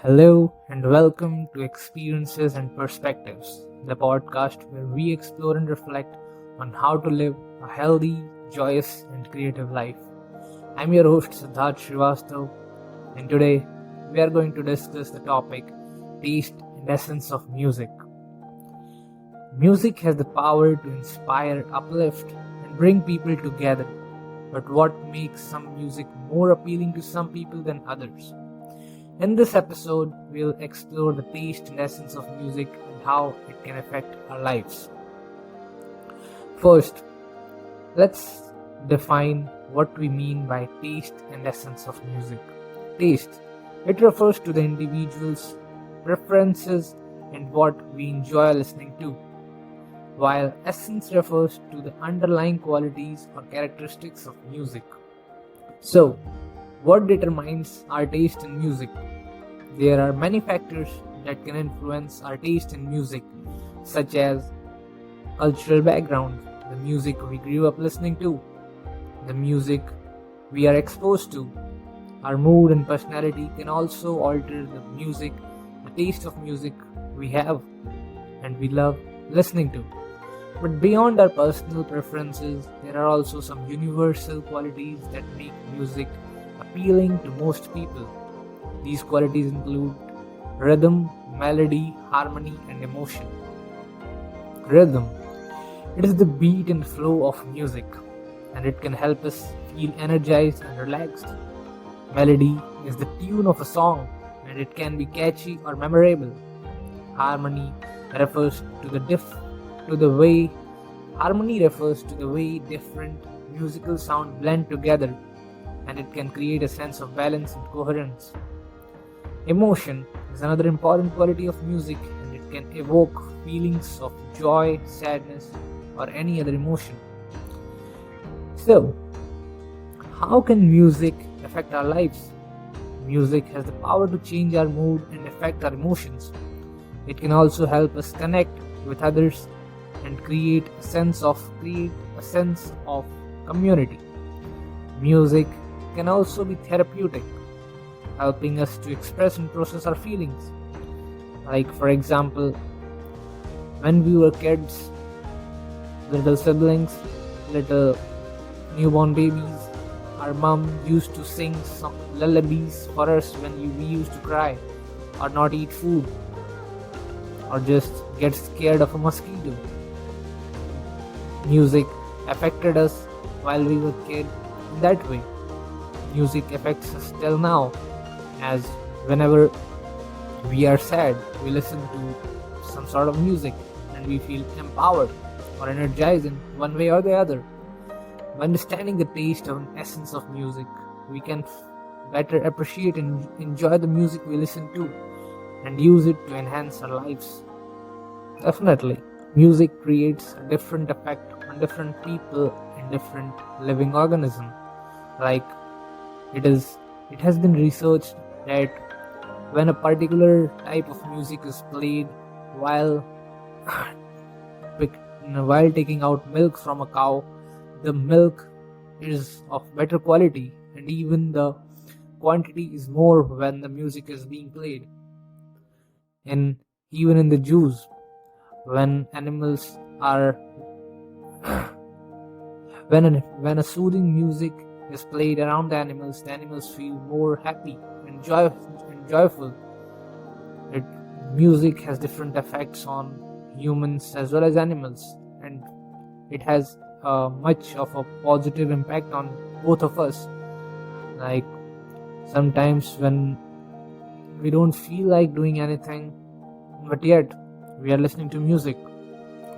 Hello and welcome to Experiences and Perspectives, the podcast where we explore and reflect on how to live a healthy, joyous, and creative life. I'm your host Siddharth Srivastav, and today we are going to discuss the topic taste and essence of music. Music has the power to inspire, uplift, and bring people together. But what makes some music more appealing to some people than others? In this episode, we'll explore the taste and essence of music and how it can affect our lives. First, let's define what we mean by taste and essence of music. Taste. It refers to the individual's preferences and what we enjoy listening to, while essence refers to the underlying qualities or characteristics of music. So, what determines our taste in music? There are many factors that can influence our taste in music, such as cultural background, the music we grew up listening to, the music we are exposed to. Our mood and personality can also alter the taste of music we have and we love listening to. But beyond our personal preferences, there are also some universal qualities that make music appealing to most people. These qualities include rhythm, melody, harmony, and emotion. Rhythm. It is the beat and flow of music, and it can help us feel energized and relaxed. Melody is the tune of a song, and it can be catchy or memorable. Harmony refers to the way different musical sound blend together, and it can create a sense of balance and coherence. Emotion is another important quality of music, and it can evoke feelings of joy, sadness, or any other emotion. So, how can music affect our lives? Music has the power to change our mood and affect our emotions. It can also help us connect with others and create a sense of community. Music can also be therapeutic, helping us to express and process our feelings. Like, for example, when we were kids, little siblings, little newborn babies, our mom used to sing some lullabies for us when we used to cry, or not eat food, or just get scared of a mosquito. Music affected us while we were kids in that way. Music affects us till now, as whenever we are sad, we listen to some sort of music and we feel empowered or energized in one way or the other. By understanding the taste and essence of music, we can better appreciate and enjoy the music we listen to and use it to enhance our lives. Definitely, music creates a different effect on different people and different living organisms. Like, it has been researched that when a particular type of music is played while while taking out milk from a cow, the milk is of better quality, and even the quantity is more when the music is being played. And even in the juice, when animals are when a soothing music is played around the animals feel more happy and joyful. Music has different effects on humans as well as animals, and it has much of a positive impact on both of us. Like, sometimes when we don't feel like doing anything, but yet we are listening to music,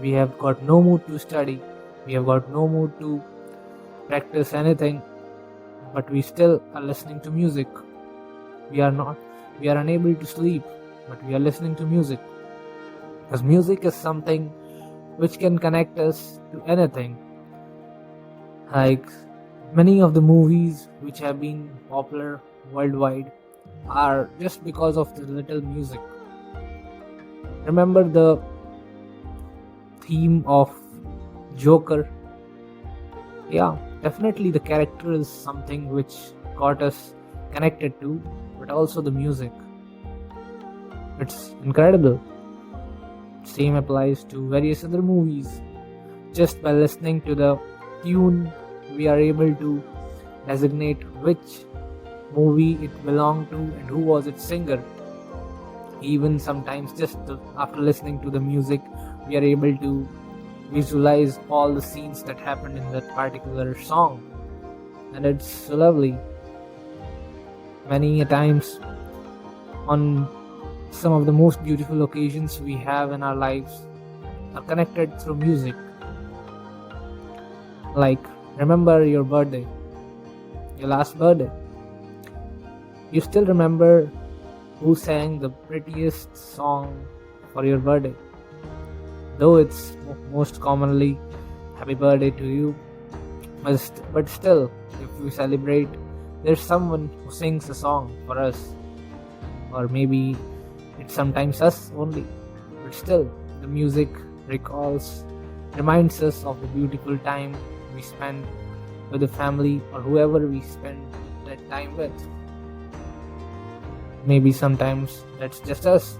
we have got no mood to study, we have got no mood to practice anything, but we still are listening to music. We are unable to sleep, but we are listening to music. Because music is something which can connect us to anything. Like, many of the movies which have been popular worldwide are just because of the little music. Remember the theme of Joker? Yeah, definitely the character is something which got us connected to, but also the music. It's incredible. Same applies to various other movies. Just by listening to the tune, we are able to designate which movie it belonged to and who was its singer. Even sometimes, after listening to the music, we are able to visualize all the scenes that happened in that particular song, and it's so lovely. Many a times, on some of the most beautiful occasions we have in our lives, are connected through music. Like, remember your birthday, your last birthday. You still remember who sang the prettiest song for your birthday, though it's most commonly happy birthday to you. But still, if we celebrate, there's someone who sings a song for us, or maybe it's sometimes us only. But still, the music reminds us of the beautiful time we spend with the family or whoever we spend that time with. Maybe sometimes that's just us.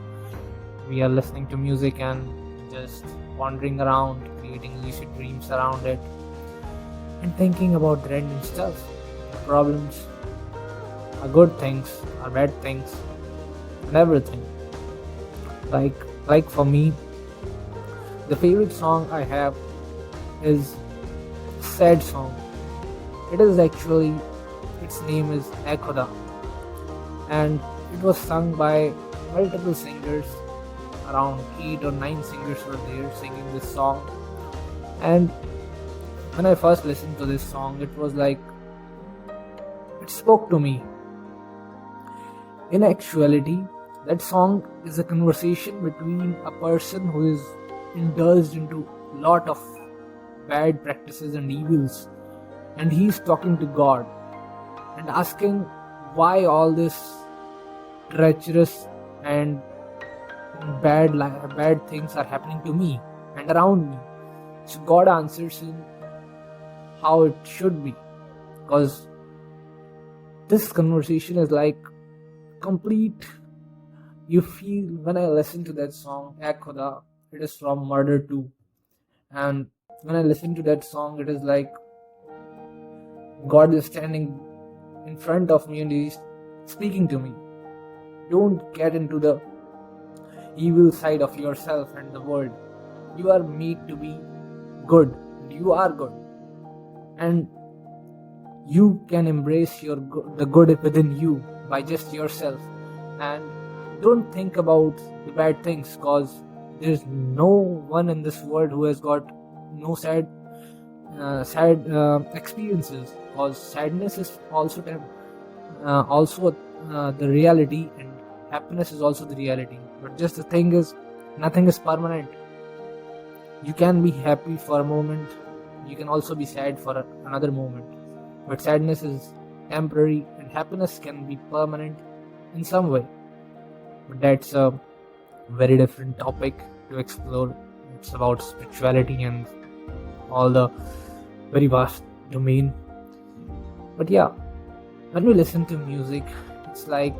We are listening to music and just wandering around, creating lucid dreams around it, and thinking about random stuff, problems, our good things, our bad things, and everything. Like for me, the favorite song I have is a sad song. Its name is Ekhoda, and it was sung by multiple singers. Around 8 or 9 singers were there singing this song. And when I first listened to this song, it was like it spoke to me. In actuality, that song is a conversation between a person who is indulged into a lot of bad practices and evils, and he's talking to God and asking why all this treacherous and bad things are happening to me and around me. So God answers him how it should be, because this conversation is like complete. You feel, when I listen to that song Ekhoda, it is from Murder 2, and when I listen to that song, it is like God is standing in front of me and he's speaking to me. Don't get into the evil side of yourself and the world. You are made to be good. You are good, and you can embrace the good within you by just yourself. And don't think about the bad things, because there's no one in this world who has got no sad experiences, because sadness is also the reality, and happiness is also the reality. But just the thing is, nothing is permanent. You can be happy for a moment, you can also be sad for another moment, but sadness is temporary and happiness can be permanent in some way. But that's a very different topic to explore. It's about spirituality and all the very vast domain. But yeah, when we listen to music, it's like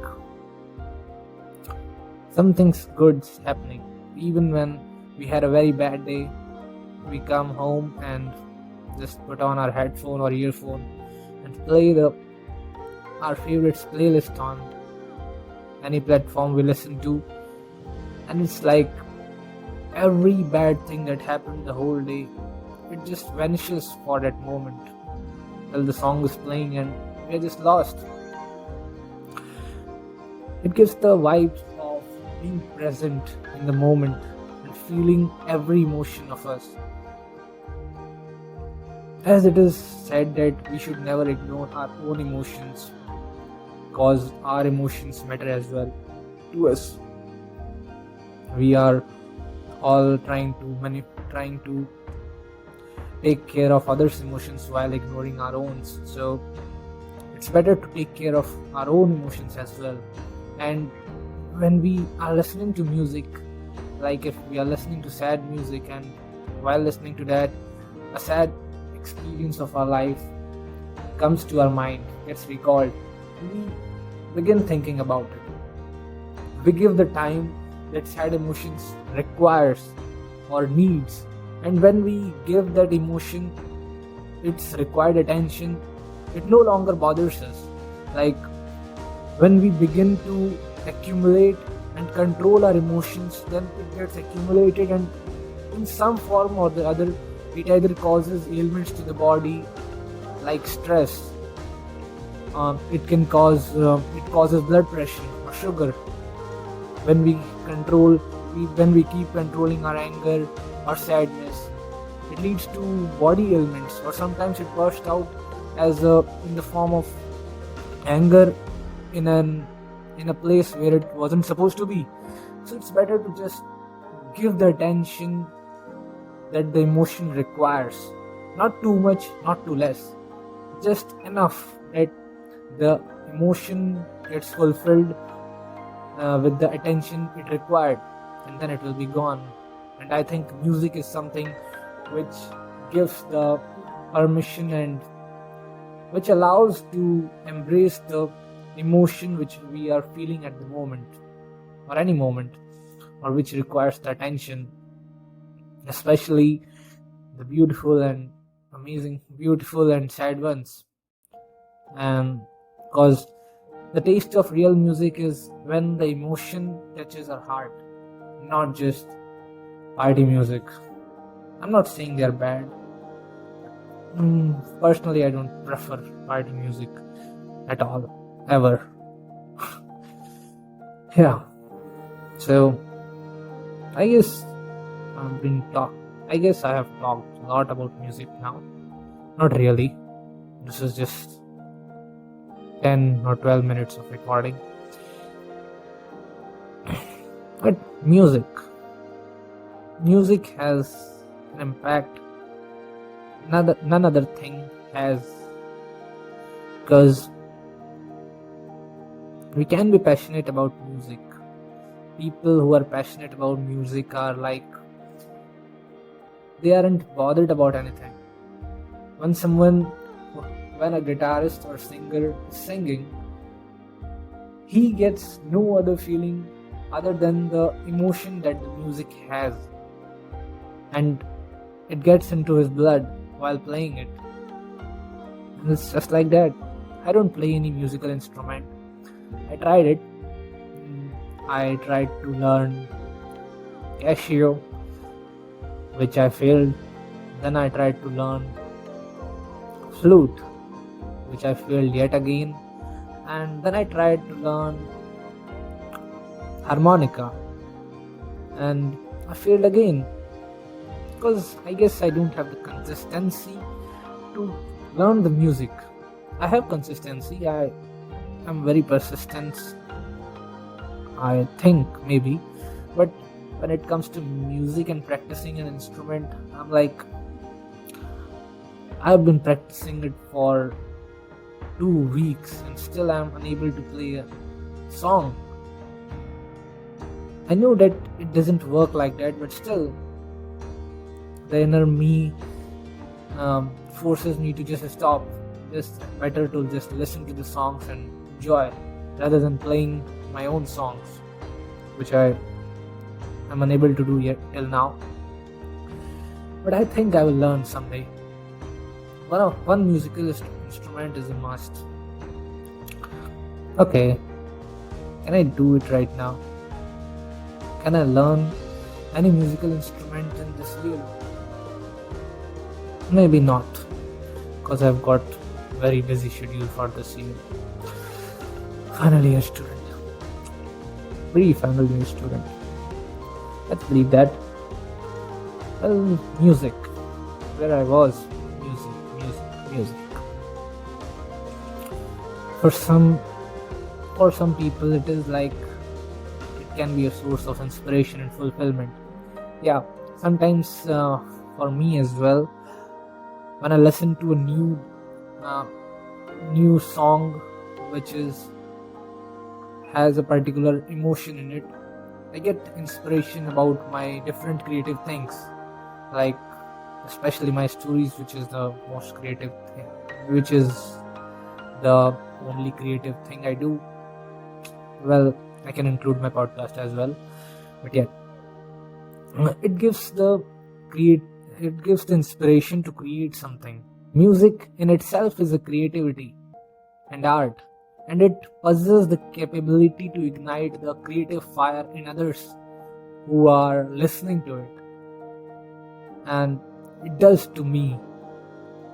something's good's happening. Even when we had a very bad day, we come home and just put on our headphone or earphone and play our favorites playlist on any platform we listen to, and it's like every bad thing that happened the whole day, it just vanishes for that moment while the song is playing, and we're just lost. It gives the vibes of being present in the moment and feeling every emotion of us. As it is said that we should never ignore our own emotions, because our emotions matter as well to us. We are all trying to take care of others' emotions while ignoring our own. So it's better to take care of our own emotions as well. And when we are listening to music, like if we are listening to sad music, and while listening to that, a sad experience of our life comes to our mind, gets recalled, we begin thinking about it. We give the time that sad emotions requires or needs. And when we give that emotion its required attention, it no longer bothers us. Like when we begin to accumulate and control our emotions, then it gets accumulated, and in some form or the other, it either causes ailments to the body like stress. It causes blood pressure or sugar. When when we keep controlling our anger or sadness, it leads to body ailments, or sometimes it bursts out as in the form of anger in a place where it wasn't supposed to be. So it's better to just give the attention that the emotion requires. Not too much, not too less. Just enough that the emotion gets fulfilled with the attention it required, and then it will be gone. And I think music is something which gives the permission and which allows to embrace the emotion which we are feeling at the moment, or any moment, or which requires the attention, especially the beautiful and beautiful and sad ones. And because the taste of real music is when the emotion touches our heart, not just party music. I'm not saying they're bad. Personally, I don't prefer party music at all, ever. Yeah. So I guess I guess I have talked a lot about music now. Not really. This is just 10 or 12 minutes of recording. But music has an impact none other thing has, because we can be passionate about music. People who are passionate about music are like, they aren't bothered about anything. When a guitarist or singer is singing, he gets no other feeling other than the emotion that the music has, and it gets into his blood while playing it. And it's just like that. I don't play any musical instrument. I tried it. I tried to learn Casio, which I failed. Then I tried to learn flute, which I failed yet again. And then I tried to learn harmonica, and I failed again, because I guess I don't have the consistency to learn the music. I have consistency. I am very persistent, I think, maybe. But when it comes to music and practicing an instrument, I'm like, I've been practicing it for 2 weeks and still I'm unable to play a song. I know that it doesn't work like that, but still, the inner me forces me to just stop. Just better to just listen to the songs and enjoy, rather than playing my own songs, which I am unable to do yet till now. But I think I will learn someday. One musical instrument is a must. Okay, can I do it right now? Can I learn any musical instrument in this year? Maybe not, because I've got very busy schedule for this year. Final year student. Pre-final year student. Let's leave that. Well, music. Where I was. Music. For some people, it is like, it can be a source of inspiration and fulfillment. Yeah, sometimes for me as well, when I listen to a new song which has a particular emotion in it, I get inspiration about my different creative things, like especially my stories, which is the most creative thing, which is the only creative thing I do. Well, I can include my podcast as well. But yet, it gives the create it gives the inspiration to create something. Music in itself is a creativity and art, and it possesses the capability to ignite the creative fire in others who are listening to it. And it does to me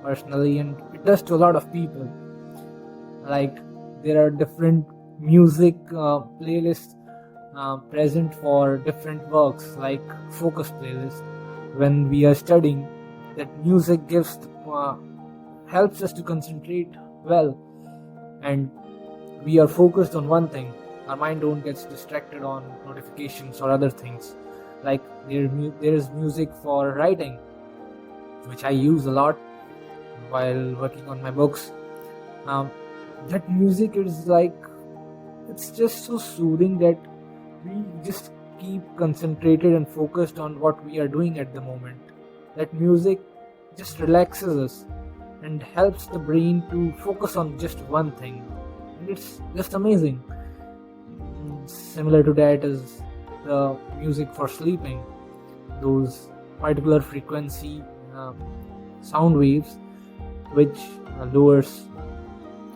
personally, and it does to a lot of people. Like, there are different music playlists present for different works, like focus playlist. When we are studying, that music helps us to concentrate well, and we are focused on one thing. Our mind don't gets distracted on notifications or other things. Like, there is music for writing, which I use a lot while working on my books. That music is like, it's just so soothing that we just keep concentrated and focused on what we are doing at the moment. That music just relaxes us and helps the brain to focus on just one thing, and it's just amazing. Similar to that is the music for sleeping, those particular frequency sound waves which lowers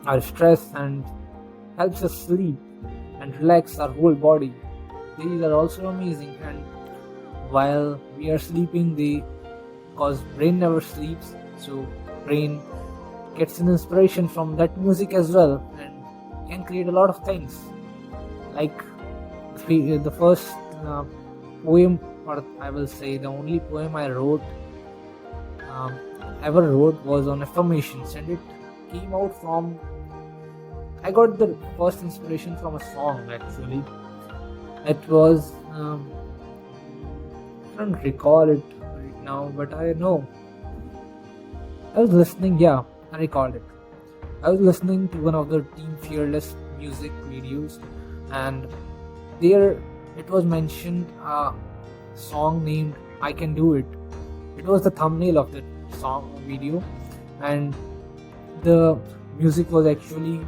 our stress and helps us sleep and relax our whole body. These are also amazing, and while we are sleeping, cause brain never sleeps, so brain gets an inspiration from that music as well, and can create a lot of things. Like, the first poem, or I will say the only poem I ever wrote, was on affirmations, and it came out from, I got the first inspiration from a song actually. It was, I don't recall it right now, but I know. I was listening, yeah, I recalled it. I was listening to one of the Team Fearless music videos, and there it was mentioned a song named I Can Do It. It was the thumbnail of the song video, and the music was actually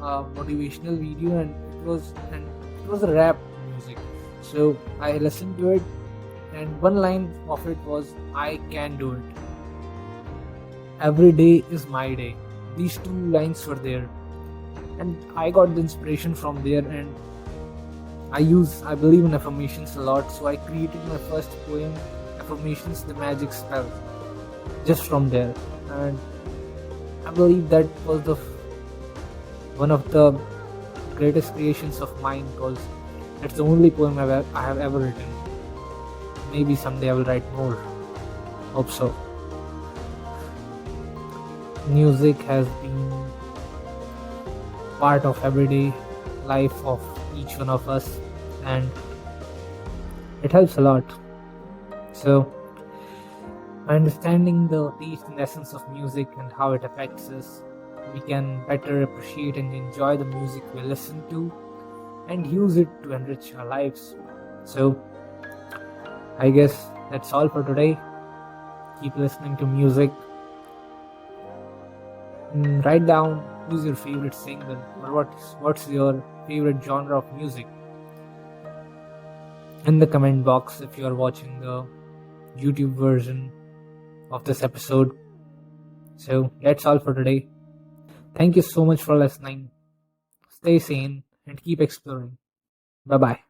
a motivational video, and it was a rap music. So I listened to it, and one line of it was, I can do it. Every day is my day. These two lines were there, and I got the inspiration from there, and I believe in affirmations a lot, so I created my first poem, Affirmations, the Magic Spell, just from there. And I believe that was one of the greatest creations of mine, because it's the only poem I have ever written. Maybe someday I will write more. Hope so. Music has been part of everyday life of each one of us, and it helps a lot. So, by understanding the taste and essence of music and how it affects us, we can better appreciate and enjoy the music we listen to and use it to enrich our lives. So, I guess that's all for today. Keep listening to music. Write down who's your favorite singer, or what's your favorite genre of music in the comment box if you are watching the YouTube version of this episode. So that's all for today. Thank you so much for listening. Stay sane and keep exploring. Bye bye.